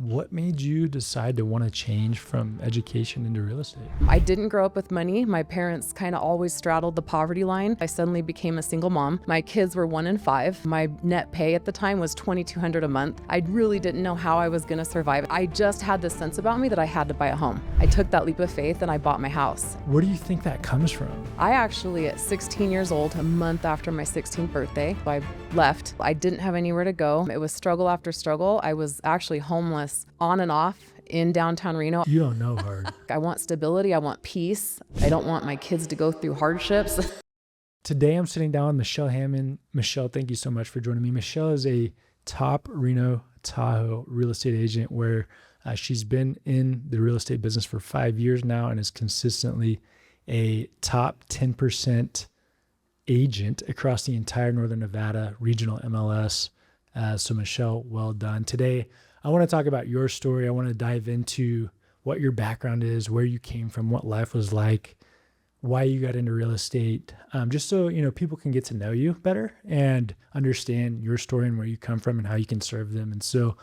What made you decide to want to change from education into real estate? I didn't grow up with money. My parents kind of always straddled the poverty line. I suddenly became a single mom. My kids were 1 and 5. My net pay at the time was $2,200 a month. I really didn't know how I was going to survive. I just had this sense about me that I had to buy a home. I took that leap of faith and I bought my house. Where do you think that comes from? I actually, at 16 years old, a month after my 16th birthday, I left. I didn't have anywhere to go. It was struggle after struggle. I was actually homeless on and off in downtown Reno. You don't know hard. I want stability. I want peace. I don't want my kids to go through hardships. Today I'm sitting down with Michelle Hammond. Michelle, thank you so much for joining me. Michelle is a top Reno-Tahoe real estate agent where she's been in the real estate business for 5 years now and is consistently a top 10% agent across the entire Northern Nevada Regional MLS. So Michelle, well done. Today, I want to talk about your story. I want to dive into what your background is, where you came from, what life was like, why you got into real estate, just so people can get to know you better and understand your story and where you come from and how you can serve them. And so,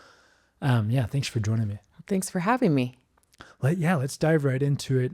thanks for joining me. Thanks for having me. Let's dive right into it.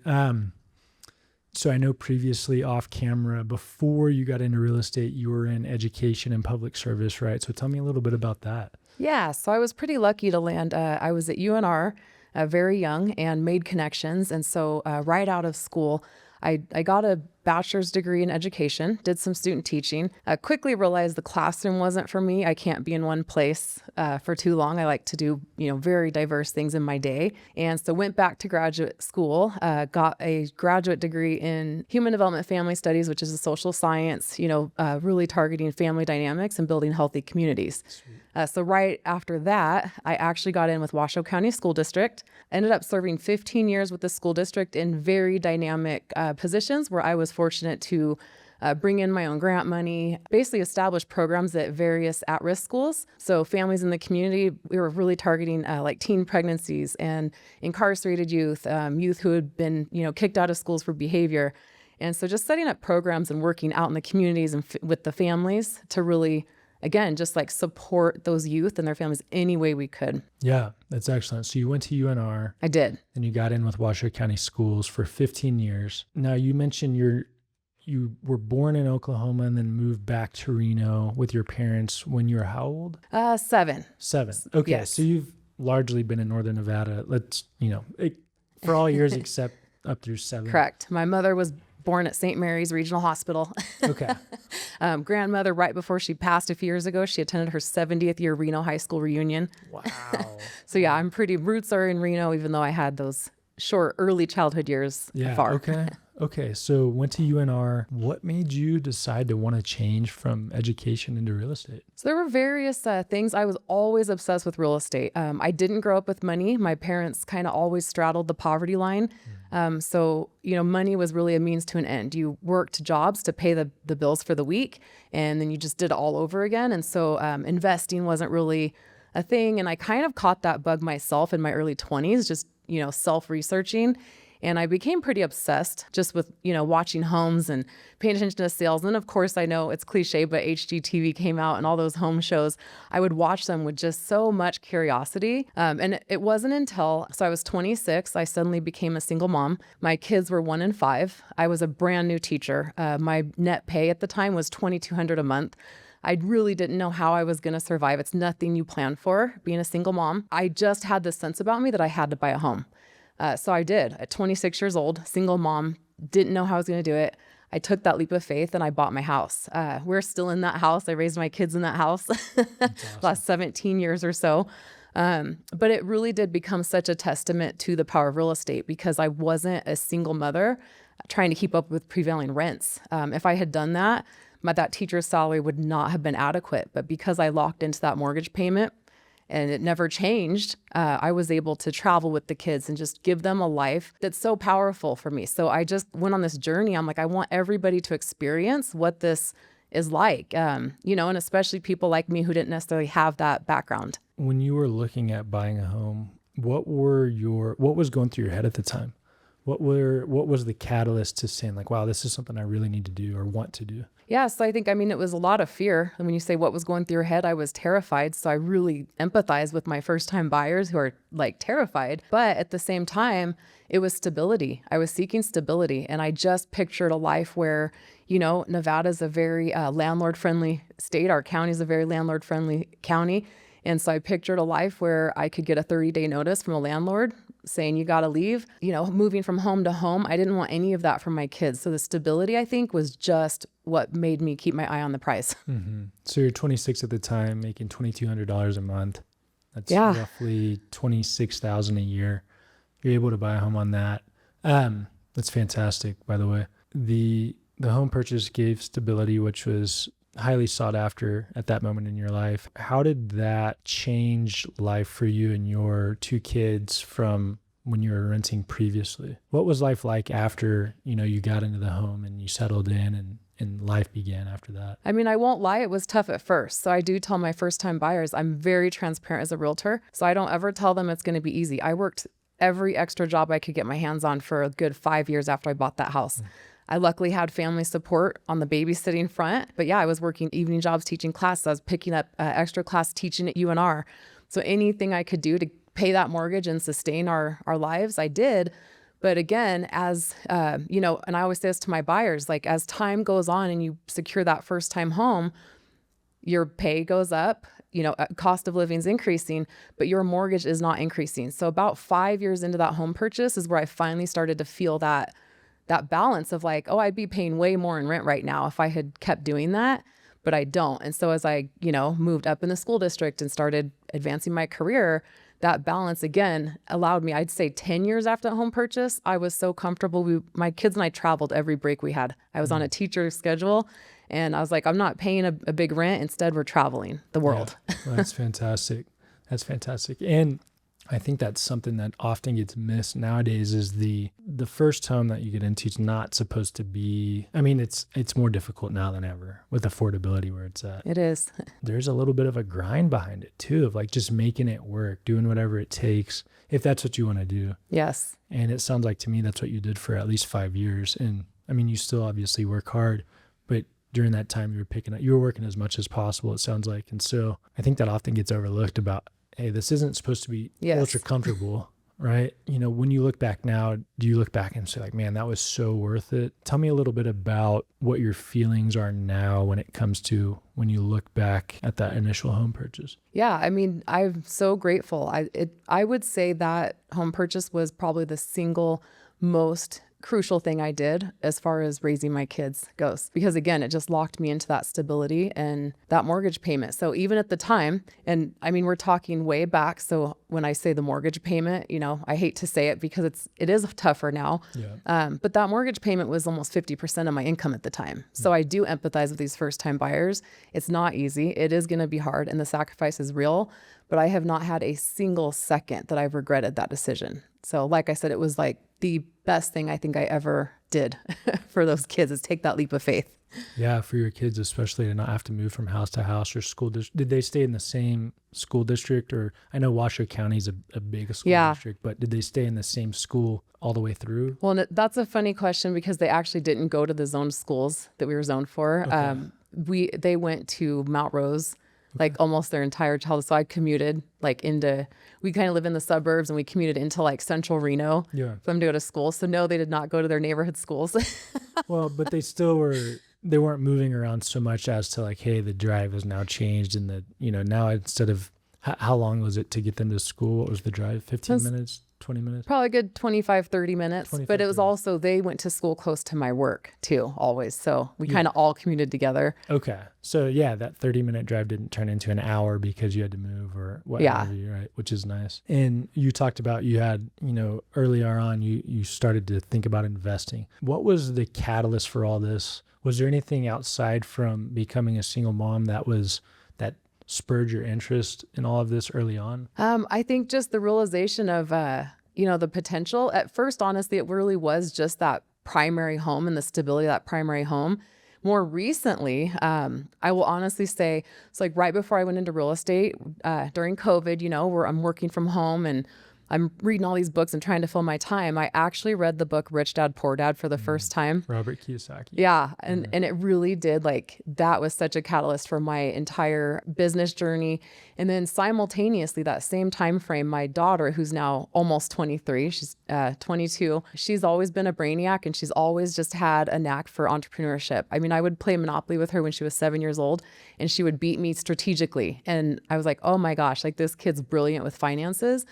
So I know previously off camera, before you got into real estate, you were in education and public service, right? So tell me a little bit about that. Yeah, so I was pretty lucky to land. I was at UNR very young and made connections. And so right out of school, I got a bachelor's degree in education, did some student teaching. I quickly realized the classroom wasn't for me. I can't be in one place for too long. I like to do, very diverse things in my day. And so went back to graduate school, got a graduate degree in human development family studies, which is a social science, really targeting family dynamics and building healthy communities. So right after that, I actually got in with Washoe County School District, ended up serving 15 years with the school district in very dynamic positions where I was fortunate to bring in my own grant money, basically establish programs at various at-risk schools. So families in the community, we were really targeting like teen pregnancies and incarcerated youth, youth who had been, kicked out of schools for behavior. And so just setting up programs and working out in the communities and with the families to really, again, just like support those youth and their families any way we could. Yeah, that's excellent. So you went to UNR. I did. And you got in with Washoe County Schools for 15 years. Now you mentioned you were born in Oklahoma and then moved back to Reno with your parents when you were how old? 7. 7. Okay, Yes. So you've largely been in Northern Nevada. For all years except up through 7. Correct. My mother was born at St. Mary's Regional Hospital. Okay. Grandmother, right before she passed a few years ago, she attended her 70th year Reno High School reunion. Wow. So yeah, I'm roots are in Reno, even though I had those short early childhood years far. Okay. So went to UNR. What made you decide to want to change from education into real estate? So there were various things. I was always obsessed with real estate. I didn't grow up with money. My parents kind of always straddled the poverty line. So, money was really a means to an end. You worked jobs to pay the bills for the week, and then you just did it all over again. And so investing wasn't really a thing. And I kind of caught that bug myself in my early 20s, just, self-researching. And I became pretty obsessed just with, watching homes and paying attention to sales. And of course, I know it's cliche, but HGTV came out and all those home shows, I would watch them with just so much curiosity. And it wasn't until, so I was 26, I suddenly became a single mom. My kids were 1 and 5. I was a brand new teacher. My net pay at the time was $2,200 a month. I really didn't know how I was going to survive. It's nothing you plan for, being a single mom. I just had this sense about me that I had to buy a home. So I did. At 26 years old, single mom, didn't know how I was going to do it. I took that leap of faith and I bought my house. We're still in that house. I raised my kids in that house Awesome. last 17 years or so. But it really did become such a testament to the power of real estate because I wasn't a single mother trying to keep up with prevailing rents. If I had done that, that teacher's salary would not have been adequate. But because I locked into that mortgage payment, and it never changed, I was able to travel with the kids and just give them a life that's so powerful for me. So I just went on this journey. I'm like, I want everybody to experience what this is like, and especially people like me who didn't necessarily have that background. When you were looking at buying a home, what was going through your head at the time? What was the catalyst to saying like, wow, this is something I really need to do or want to do? Yeah, so I think, I mean, it was a lot of fear. And when you say what was going through your head, I was terrified. So I really empathize with my first time buyers who are like terrified. But at the same time, it was stability. I was seeking stability. And I just pictured a life where, Nevada's a very landlord friendly state. Our county is a very landlord friendly county. And so I pictured a life where I could get a 30-day notice from a landlord saying, you got to leave, moving from home to home. I didn't want any of that for my kids. So the stability, I think, was just what made me keep my eye on the price. Mm-hmm. So you're 26 at the time, making $2,200 a month. That's Yeah. roughly $26,000 a year. You're able to buy a home on that. That's fantastic, by the way. The home purchase gave stability, which was highly sought after at that moment in your life. How did that change life for you and your two kids from when you were renting previously? What was life like after, you got into the home and you settled in and life began after that? I mean, I won't lie, it was tough at first. So I do tell my first time buyers, I'm very transparent as a realtor. So I don't ever tell them it's going to be easy. I worked every extra job I could get my hands on for a good 5 years after I bought that house. I luckily had family support on the babysitting front. But yeah, I was working evening jobs, teaching classes. I was picking up extra class teaching at UNR. So anything I could do to pay that mortgage and sustain our lives, I did. But again, as, and I always say this to my buyers, like as time goes on and you secure that first time home, your pay goes up, cost of living is increasing, but your mortgage is not increasing. So about 5 years into that home purchase is where I finally started to feel that balance of like, oh, I'd be paying way more in rent right now if I had kept doing that, but I don't. And so as I, moved up in the school district and started advancing my career, that balance again allowed me, I'd say 10 years after that home purchase, I was so comfortable. My kids and I traveled every break we had. I was on a teacher schedule and I was like, I'm not paying a big rent. Instead, we're traveling the world. Yeah. Well, that's fantastic. That's fantastic. And I think that's something that often gets missed nowadays is the first home that you get into is not supposed to be, I mean, it's more difficult now than ever with affordability where it's at. It is. There's a little bit of a grind behind it too, of like just making it work, doing whatever it takes, if that's what you want to do. Yes. And it sounds like to me that's what you did for at least 5 years. And I mean, you still obviously work hard, but during that time you were working as much as possible, it sounds like. And so I think that often gets overlooked about, hey, this isn't supposed to be ultra comfortable, right? When you look back now, do you look back and say like, man, that was so worth it? Tell me a little bit about what your feelings are now when it comes to when you look back at that initial home purchase. Yeah, I mean, I'm so grateful. I would say that home purchase was probably the single most crucial thing I did as far as raising my kids goes, because again, it just locked me into that stability and that mortgage payment. So even at the time, and I mean, we're talking way back. So when I say the mortgage payment, I hate to say it because it is tougher now. Yeah. But that mortgage payment was almost 50% of my income at the time. So I do empathize with these first time buyers. It's not easy. It is going to be hard and the sacrifice is real, but I have not had a single second that I've regretted that decision. So like I said, it was like the best thing I think I ever did for those kids is take that leap of faith. Yeah, for your kids, especially to not have to move from house to house or school district. Did they stay in the same school district? Or I know Washoe County is a big school district, but did they stay in the same school all the way through? Well, that's a funny question because they actually didn't go to the zoned schools that we were zoned for. Okay. They went to Mount Rose like almost their entire childhood. So I commuted like we kind of live in the suburbs and we commuted into like central Reno for them to go to school. So no, they did not go to their neighborhood schools. Well, but they weren't moving around so much as to like, hey, the drive has now changed and now instead of, how long was it to get them to school? What was the drive? 15 minutes? 20 minutes? Probably a good 25, 30 minutes. 25, but it was 30. also, they went to school close to my work too, always. So we kind of all commuted together. Okay. So yeah, that 30-minute drive didn't turn into an hour because you had to move or whatever, right? Which is nice. And you talked about you had, earlier on, you started to think about investing. What was the catalyst for all this? Was there anything outside from becoming a single mom that spurred your interest in all of this early on? I think just the realization of, the potential. At first, honestly, it really was just that primary home and the stability of that primary home. More recently, I will honestly say, it's like right before I went into real estate, during COVID, where I'm working from home and I'm reading all these books and trying to fill my time. I actually read the book Rich Dad, Poor Dad for the first time. Robert Kiyosaki. Yeah. And it really did, like, that was such a catalyst for my entire business journey. And then simultaneously, that same time frame, my daughter, who's now almost 23, she's 22, she's always been a brainiac, and she's always just had a knack for entrepreneurship. I mean, I would play Monopoly with her when she was 7 years old, and she would beat me strategically. And I was like, oh my gosh, like, this kid's brilliant with finances.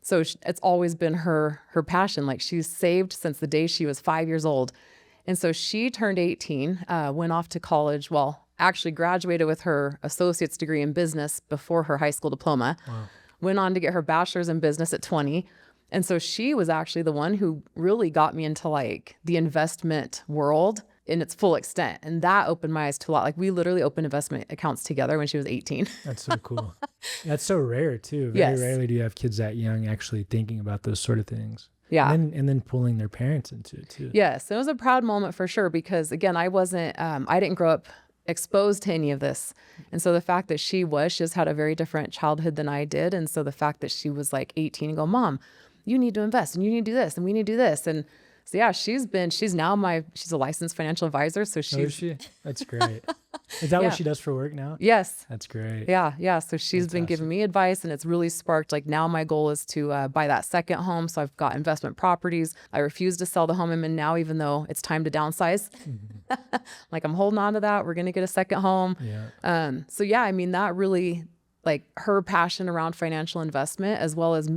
So it's always been her passion. Like, she's saved since the day she was 5 years old. And so she turned 18, went off to college. Well, actually graduated with her associate's degree in business before her high school diploma. Wow. Went on to get her bachelor's in business at 20. And so she was actually the one who really got me into, like, the investment world in its full extent. And that opened my eyes to a lot. Like, we literally opened investment accounts together when she was 18. That's so cool. That's so rare too. Very rarely do you have kids that young actually thinking about those sort of things. Yeah. And then pulling their parents into it too. Yes. It was a proud moment for sure, because again, I didn't grow up exposed to any of this. And so the fact that she just had a very different childhood than I did. And so the fact that she was like 18 and go, Mom, you need to invest and you need to do this and we need to do this. And so yeah, she's a licensed financial advisor. So she's. Oh, is she? That's great. Is that what she does for work now? Yes. That's great. Yeah. So she's been giving me advice, and it's really sparked, like, now my goal is to buy that second home. So I've got investment properties. I refuse to sell the home I'm in now, even though it's time to downsize. Like, I'm holding on to that. We're going to get a second home. Yeah. So yeah, I mean, that really, like, her passion around financial investment, as well as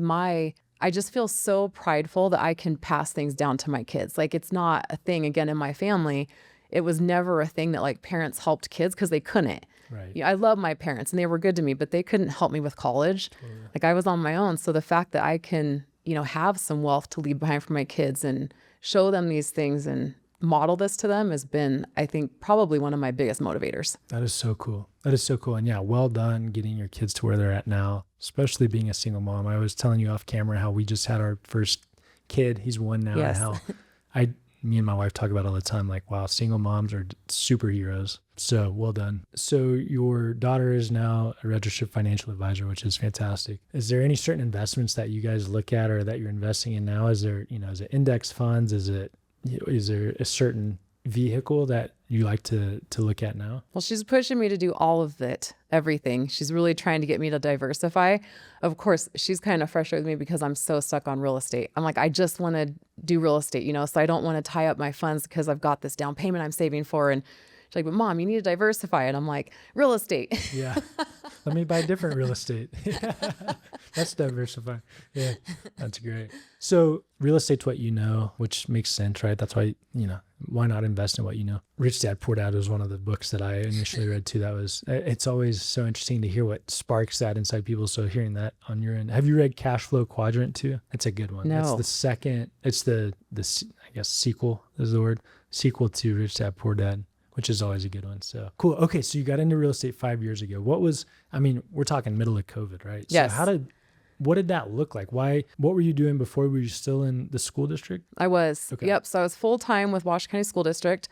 I just feel so prideful that I can pass things down to my kids. Like, it's not a thing, again, in my family. It was never a thing that, like, parents helped kids because they couldn't. Right. I love my parents and they were good to me, but they couldn't help me with college. Totally. Like, I was on my own. So the fact that I can, have some wealth to leave behind for my kids and show them these things and model this to them has been, I think, probably one of my biggest motivators. That is so cool. And yeah, well done getting your kids to where they're at now, especially being a single mom. I was telling you off camera how we just had our first kid. He's 1 now. Yes. And how me and my wife talk about it all the time, like, wow, single moms are superheroes. So well done. So your daughter is now a registered financial advisor, which is fantastic. Is there any certain investments that you guys look at or that you're investing in now? Is there, is it index funds? Is there a certain vehicle that you like to look at now? Well, she's pushing me to do all of it, everything. She's really trying to get me to diversify. Of course, she's kind of frustrated with me because I'm so stuck on real estate. I'm like, I just want to do real estate, so I don't want to tie up my funds because I've got this down payment I'm saving for. And she's like, but Mom, you need to diversify. And I'm like, real estate. Yeah. Let me buy different real estate. Let's diversify. Yeah, that's great. So real estate's what you know, which makes sense, right? That's why, why not invest in what you know? Rich Dad, Poor Dad was one of the books that I initially read too. It's always so interesting to hear what sparks that inside people. So hearing that on your end, have you read Cash Flow Quadrant too? That's a good one. No. It's the I guess sequel is the word, sequel to Rich Dad, Poor Dad, which is always a good one. So cool. Okay. So you got into real estate 5 years ago. We're talking middle of COVID, right? Yes. So what did that look like? What were you doing before? Were you still in the school district? I was. Okay. Yep. So I was full-time with Washoe County School District,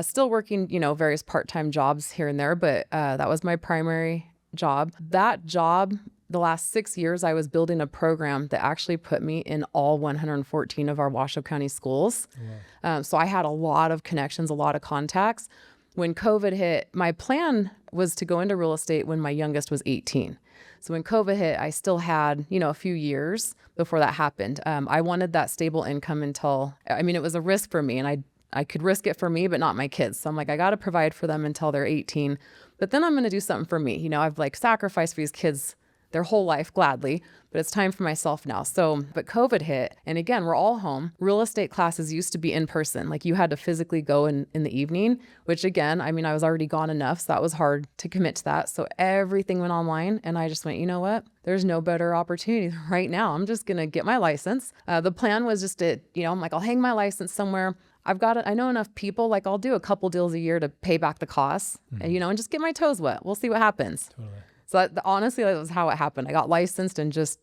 still working, various part-time jobs here and there, but that was my primary job. That job, the last 6 years, I was building a program that actually put me in all 114 of our Washoe County schools. Wow. So I had a lot of connections, a lot of contacts. When COVID hit, my plan was to go into real estate when my youngest was 18. So when COVID hit, I still had, a few years before that happened. I wanted that stable income it was a risk for me, and I could risk it for me, but not my kids. So I'm like, I got to provide for them until they're 18, but then I'm going to do something for me. I've sacrificed for these kids their whole life gladly, but it's time for myself now. But COVID hit, and again, we're all home. Real estate classes used to be in person. Like, you had to physically go in the evening, which again, I was already gone enough, so that was hard to commit to that. So everything went online, and I just went, you know what? There's no better opportunity right now. I'm just going to get my license. The plan was just to, I'm like, I'll hang my license somewhere. I know enough people, like, I'll do a couple deals a year to pay back the costs, and just get my toes wet. We'll see what happens. Totally. So honestly, that was how it happened. I got licensed and just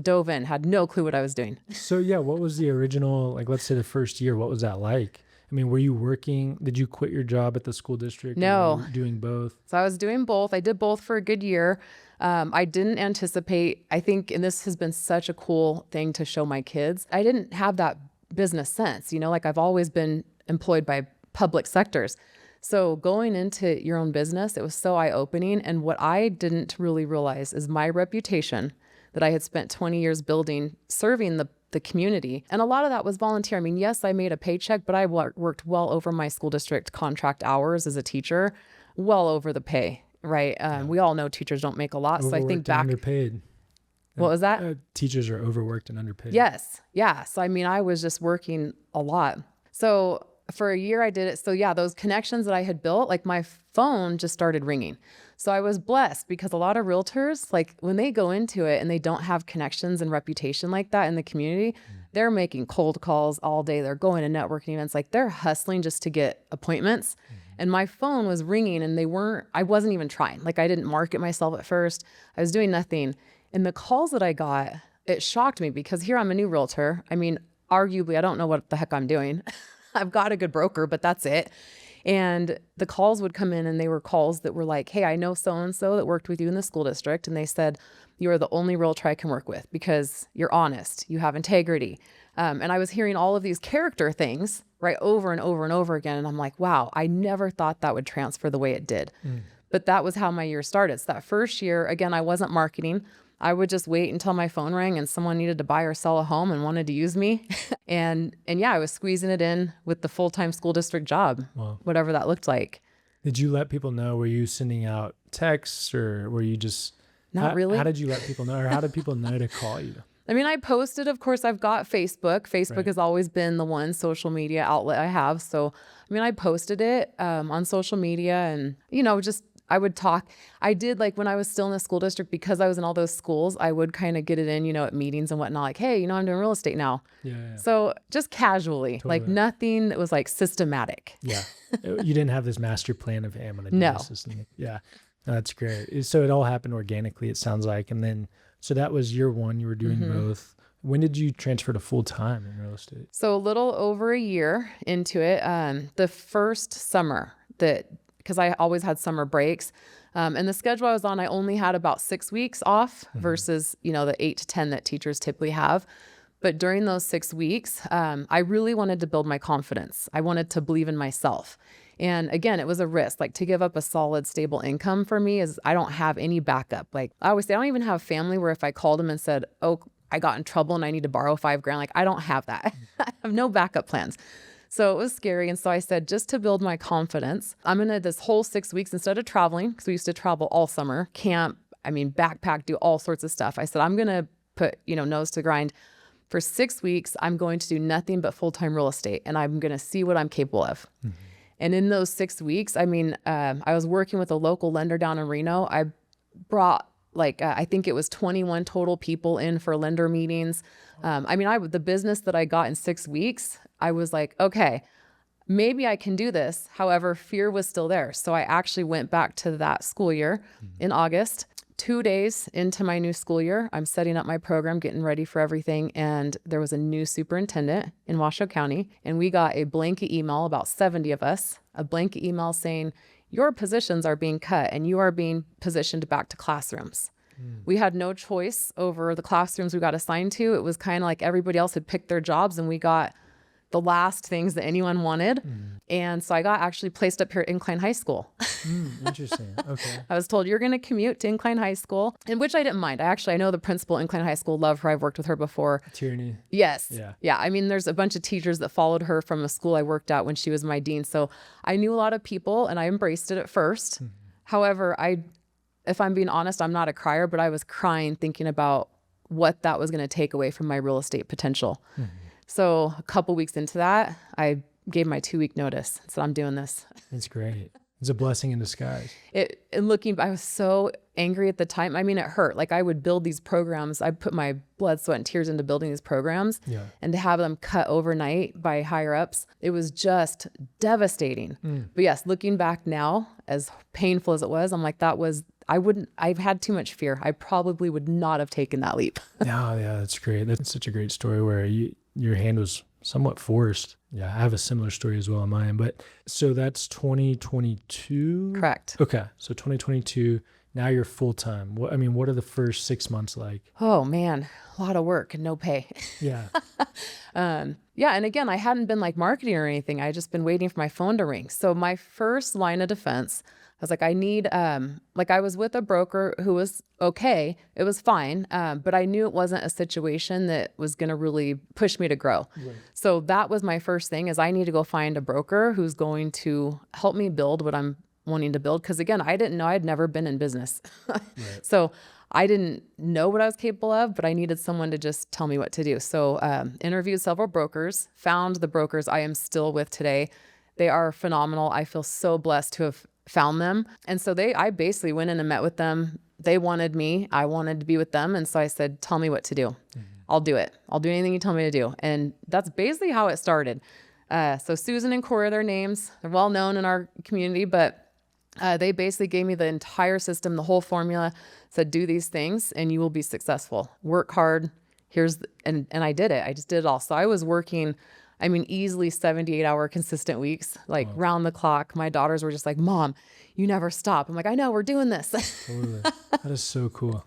dove in, had no clue what I was doing. So yeah, what was the original, let's say the first year, what was that like? Were you working? Did you quit your job at the school district? No. Or were you doing both? So I was doing both. I did both for a good year. I didn't anticipate, I think, and this has been such a cool thing to show my kids. I didn't have that business sense, like I've always been employed by public sectors. So going into your own business, it was so eye-opening. And what I didn't really realize is my reputation that I had spent 20 years building, serving the community. And a lot of that was volunteer. I mean, yes, I made a paycheck, but I worked well over my school district contract hours as a teacher, well over the pay, right? We all know teachers don't make a lot. Overworked, so I think back. Underpaid. What was that? Teachers are overworked and underpaid. Yes. Yeah. So, I mean, I was just working a lot. So for a year I did it. So yeah, those connections that I had built, like my phone just started ringing. So I was blessed because a lot of realtors, like when they go into it and they don't have connections and reputation like that in the community, they're making cold calls all day. They're going to networking events, like they're hustling just to get appointments. And my phone was ringing and I wasn't even trying. Like I didn't market myself at first. I was doing nothing. And the calls that I got, it shocked me because here I'm a new realtor. I mean, arguably, I don't know what the heck I'm doing. I've got a good broker, but that's it. And the calls would come in and they were calls that were like, hey, I know so-and-so that worked with you in the school district. And they said, you are the only realtor I can work with because you're honest, you have integrity. And I was hearing all of these character things right over and over and over again. And I'm like, wow, I never thought that would transfer the way it did. But that was how my year started. So that first year, again, I wasn't marketing. I would just wait until my phone rang and someone needed to buy or sell a home and wanted to use me. and yeah, I was squeezing it in with the full-time school district job, whatever that looked like. Did you let people know? Were you sending out texts or were you just... Not really. How did you let people know, or how did people know to call you? I mean, I posted, of course, I've got Facebook. Facebook has always been the one social media outlet I have. So, I mean, I posted it on social media and, just I would talk. I did, like when I was still in the school district, because I was in all those schools, I would kind of get it in, at meetings and whatnot, like, hey, I'm doing real estate now. Yeah. So just casually, like nothing that was like systematic. Yeah. You didn't have this master plan of, hey, I'm going to do this. Yeah. No, that's great. So it all happened organically, it sounds like. And then, so that was year one, you were doing both. When did you transfer to full time in real estate? So a little over a year into it, the first summer because I always had summer breaks. And the schedule I was on, I only had about 6 weeks off versus, the 8 to 10 that teachers typically have. But during those 6 weeks, I really wanted to build my confidence. I wanted to believe in myself. And again, it was a risk. Like to give up a solid, stable income for me is I don't have any backup. Like I always say, I don't even have family where if I called them and said, oh, I got in trouble and I need to borrow $5,000, like I don't have that. I have no backup plans. So it was scary. And so I said, just to build my confidence, I'm going to this whole 6 weeks, instead of traveling, because we used to travel all summer, camp, backpack, do all sorts of stuff. I said, I'm going to put, nose to grind. For 6 weeks, I'm going to do nothing but full-time real estate and I'm going to see what I'm capable of. And in those 6 weeks, I was working with a local lender down in Reno. I brought I think it was 21 total people in for lender meetings. The business that I got in 6 weeks, I was like, okay, maybe I can do this. However, fear was still there. So I actually went back to that school year in August. 2 days into my new school year, I'm setting up my program, getting ready for everything. And there was a new superintendent in Washoe County. And we got a blanket email, about 70 of us, a blanket email saying, your positions are being cut and you are being positioned back to classrooms. We had no choice over the classrooms we got assigned to. It was kind of like everybody else had picked their jobs and we got the last things that anyone wanted. And so I got actually placed up here at Incline High School. Interesting. Okay. I was told you're going to commute to Incline High School, and which I didn't mind. I know the principal at Incline High School, love her. I've worked with her before. Tyranny. Yes. Yeah. There's a bunch of teachers that followed her from a school I worked at when she was my dean. So I knew a lot of people and I embraced it at first. However, if I'm being honest, I'm not a crier, but I was crying thinking about what that was going to take away from my real estate potential. So a couple weeks into that, I gave my 2-week notice. So I'm doing this. That's great. It's a blessing in disguise. I was so angry at the time. It hurt. Like I would build these programs. I put my blood, sweat, and tears into building these programs. And to have them cut overnight by higher ups, it was just devastating. But yes, looking back now, as painful as it was, I'm like, I've had too much fear. I probably would not have taken that leap. Yeah, that's great. That's such a great story where your hand was somewhat forced. Yeah, I have a similar story as well on mine. But so that's 2022? Correct. Okay. So 2022, now you're full-time. What are the first 6 months like? Oh man, a lot of work and no pay. Yeah. Yeah. And again, I hadn't been like marketing or anything. I just been waiting for my phone to ring. So my first line of defense, I was like, I need, like I was with a broker who was okay. It was fine. But I knew it wasn't a situation that was going to really push me to grow. Right. So that was my first thing is I need to go find a broker who's going to help me build what I'm wanting to build. Cause again, I didn't know, I'd never been in business. Right. So I didn't know what I was capable of, but I needed someone to just tell me what to do. So interviewed several brokers, found the brokers I am still with today. They are phenomenal. I feel so blessed to have found them. And so I basically went in and met with them. They wanted me. I wanted to be with them. And so I said, tell me what to do. Mm-hmm. I'll do it. I'll do anything you tell me to do. And that's basically how it started. So Susan and Corey are their names. They're well known in our community, but they basically gave me the entire system, the whole formula, said, do these things and you will be successful. Work hard. And I did it. I just did it all. So I was working, easily 78-hour consistent weeks, like round the clock. My daughters were just like, Mom, you never stop. I'm like, I know, we're doing this. Totally. That is so cool.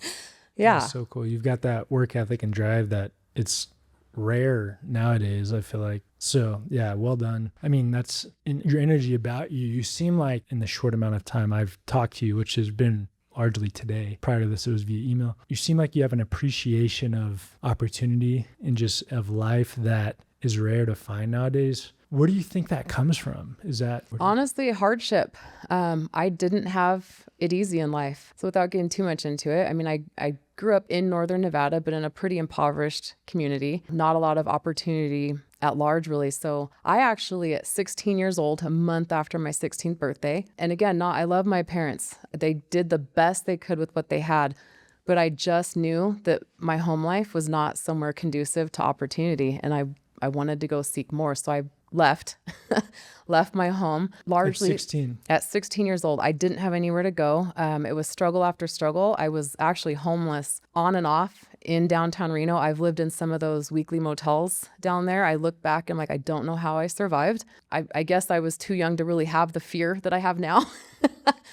Yeah. That is so cool. You've got that work ethic and drive that it's rare nowadays, I feel like. So yeah, well done. That's in your energy about you. You seem like in the short amount of time I've talked to you, which has been largely today. Prior to this, it was via email. You seem like you have an appreciation of opportunity and just of life that is rare to find nowadays. Where do you think that comes from? Is that honestly hardship? I didn't have it easy in life. So without getting too much into it, I grew up in Northern Nevada, but in a pretty impoverished community. Not a lot of opportunity at large, really. So I actually, at 16 years old, a month after my 16th birthday, and again, I love my parents. They did the best they could with what they had. But I just knew that my home life was not somewhere conducive to opportunity. And I wanted to go seek more. So I left my home largely at 16 years old. I didn't have anywhere to go. It was struggle after struggle. I was actually homeless on and off in downtown Reno. I've lived in some of those weekly motels down there. I look back and I don't know how I survived. I guess I was too young to really have the fear that I have now.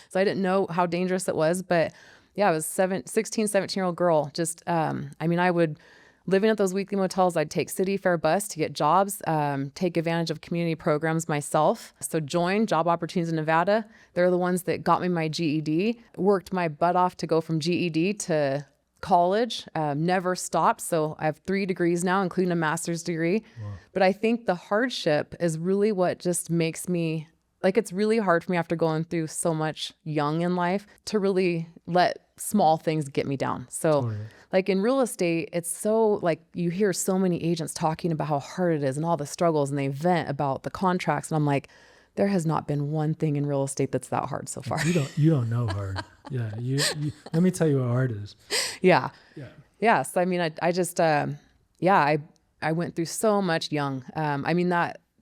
So I didn't know how dangerous it was, but yeah, I was 16, 17-year-old girl. Just, I would living at those weekly motels. I'd take city fare bus to get jobs, take advantage of community programs myself. So join Job Opportunities in Nevada. They're the ones that got me my GED, worked my butt off to go from GED to college, never stopped. So I have 3 degrees now, including a master's degree. Wow. But I think the hardship is really what just makes me, it's really hard for me after going through so much young in life to really let small things get me down. So in real estate, it's so you hear so many agents talking about how hard it is and all the struggles, and they vent about the contracts. And I'm like, there has not been one thing in real estate that's that hard so far. You don't know hard. Yeah. You let me tell you what hard is. Yeah. Yeah. Yes. I just, I went through so much young.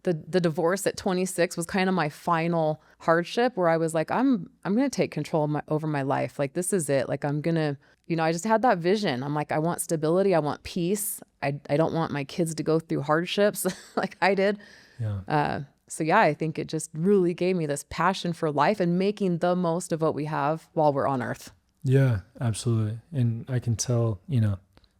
The divorce at 26 was kind of my final hardship where I was like, I'm going to take control over my life. This is it. I'm going to, I just had that vision. I'm like, I want stability. I want peace. I don't want my kids to go through hardships like I did. Yeah. So yeah, I think it just really gave me this passion for life and making the most of what we have while we're on earth. Yeah, absolutely. And I can tell,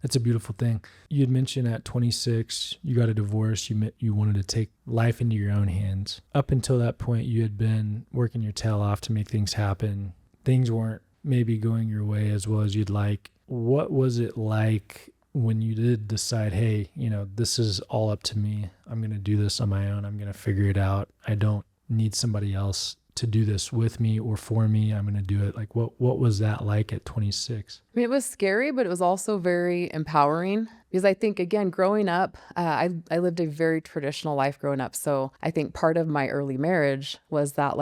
that's a beautiful thing. You had mentioned at 26, you got a divorce. You wanted to take life into your own hands. Up until that point, you had been working your tail off to make things happen. Things weren't maybe going your way as well as you'd like. What was it like when you did decide, hey, this is all up to me. I'm going to do this on my own. I'm going to figure it out. I don't need somebody else to do this with me or for me. I'm going to do it. What was that like at 26? It was scary, but it was also very empowering because I think, again, growing up, I lived a very traditional life growing up. So I think part of my early marriage was that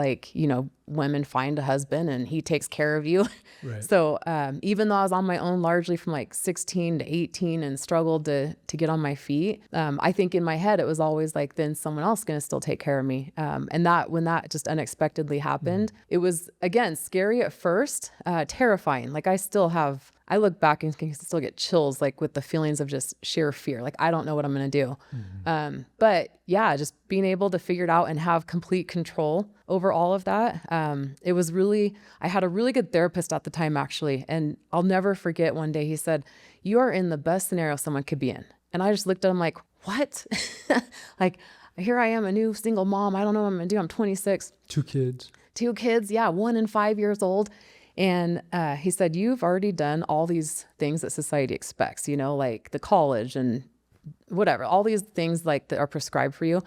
women find a husband and he takes care of you. Right. So even though I was on my own largely from 16 to 18 and struggled to get on my feet, I think in my head it was always then someone else is going to still take care of me. And that when that just unexpectedly happened, it was, again, scary at first, terrifying. I still have I look back and can still get chills, like with the feelings of just sheer fear. Like, I don't know what I'm going to do. But yeah, just being able to figure it out and have complete control over all of that. It was really, I had a really good therapist at the time, actually. And I'll never forget one day he said, "You are in the best scenario someone could be in." And I just looked at him like, what? Like, here I am, a new single mom. I don't know what I'm going to do. I'm 26. Two kids. Yeah. 1 and 5 years old. And he said, "You've already done all these things that society expects, like the college and whatever, all these things like that are prescribed for you."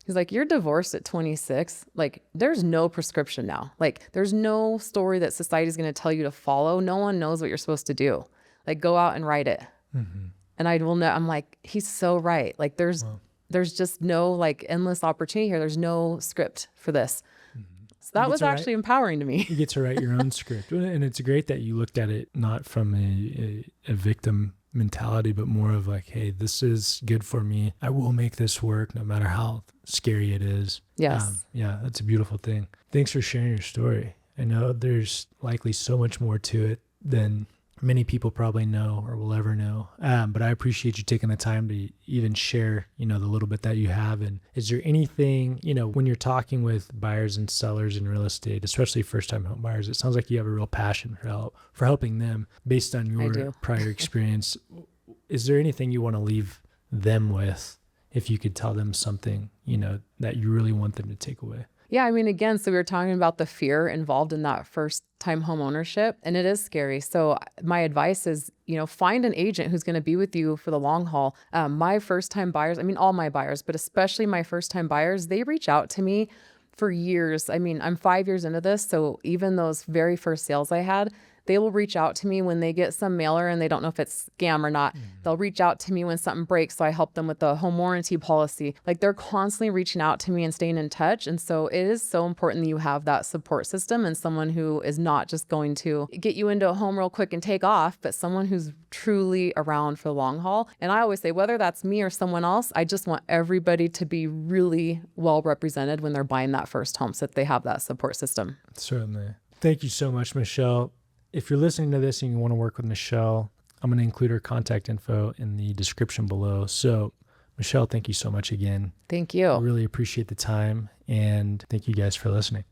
He's like, "You're divorced at 26. Like, there's no prescription now. Like, there's no story that society is going to tell you to follow. No one knows what you're supposed to do. Like, go out and write it." And I will know, I'm like, he's so right. Like, there's just no like endless opportunity here. There's no script for this. So that was actually empowering to me. You get to write your own script. And it's great that you looked at it not from a victim mentality, but more of like, hey, this is good for me. I will make this work no matter how scary it is. Yes. Yeah, that's a beautiful thing. Thanks for sharing your story. I know there's likely so much more to it than many people probably know or will ever know. But I appreciate you taking the time to even share, the little bit that you have. And is there anything, when you're talking with buyers and sellers in real estate, especially first-time home buyers, it sounds like you have a real passion for helping them based on your prior experience. Is there anything you want to leave them with if you could tell them something, that you really want them to take away? Yeah, I mean, again, so we were talking about the fear involved in that first time home ownership, and it is scary. So my advice is, find an agent who's going to be with you for the long haul. My first time buyers, I mean, all my buyers, but especially my first time buyers, they reach out to me for years. I mean, I'm 5 years into this. So even those very first sales I had, they will reach out to me when they get some mailer and they don't know if it's scam or not. They'll reach out to me when something breaks, so I help them with the home warranty policy. Like, they're constantly reaching out to me and staying in touch. And so it is so important that you have that support system and someone who is not just going to get you into a home real quick and take off, but someone who's truly around for the long haul. And I always say, whether that's me or someone else, I just want everybody to be really well represented when they're buying that first home so that they have that support system. Certainly. Thank you so much, Michelle. If you're listening to this and you want to work with Michelle, I'm going to include her contact info in the description below. So, Michelle, thank you so much again. Thank you. I really appreciate the time, and thank you guys for listening.